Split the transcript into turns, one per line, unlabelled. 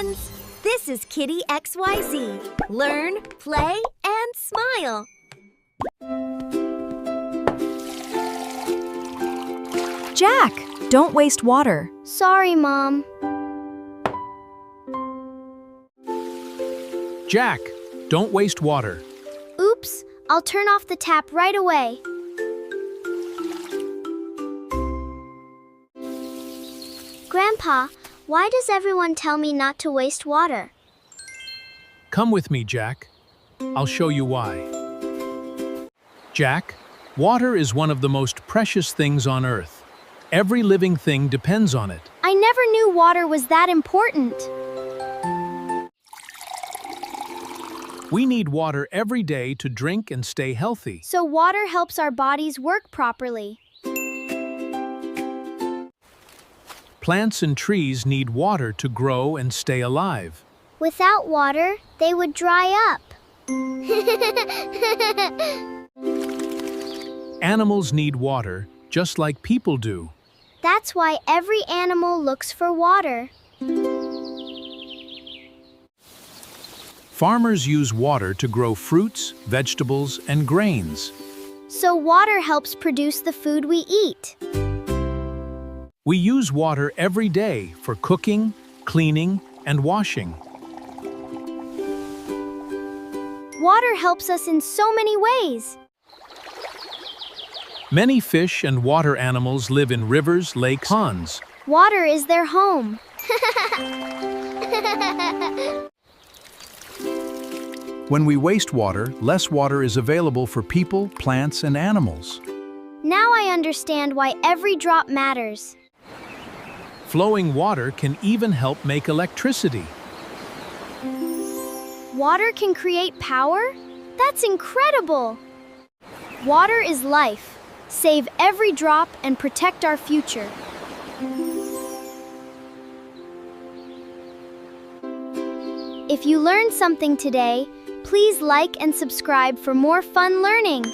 friends! This is Kitty XYZ. Learn, play, and smile.
Jack, don't waste water.
Sorry, Mom.
Jack, don't waste water.
Oops, I'll turn off the tap right away. Grandpa, why does everyone tell me not to waste water?
Come with me, Jack. I'll show you why. Jack, water is one of the most precious things on Earth. Every living thing depends on it.
I never knew water was that important.
We need water every day to drink and stay healthy.
So water helps our bodies work properly.
Plants and trees need water to grow and stay alive.
Without water, they would dry up.
Animals need water, just like people do.
That's why every animal looks for water.
Farmers use water to grow fruits, vegetables, and grains.
So water helps produce the food we eat.
We use water every day for cooking, cleaning, and washing.
Water helps us in so many ways.
Many fish and water animals live in rivers, lakes, ponds.
Water is their home.
When we waste water, less water is available for people, plants, and animals.
Now I understand why every drop matters.
Flowing water can even help make electricity.
Water can create power? That's incredible! Water is life. Save every drop and protect our future. If you learned something today, please like and subscribe for more fun learning.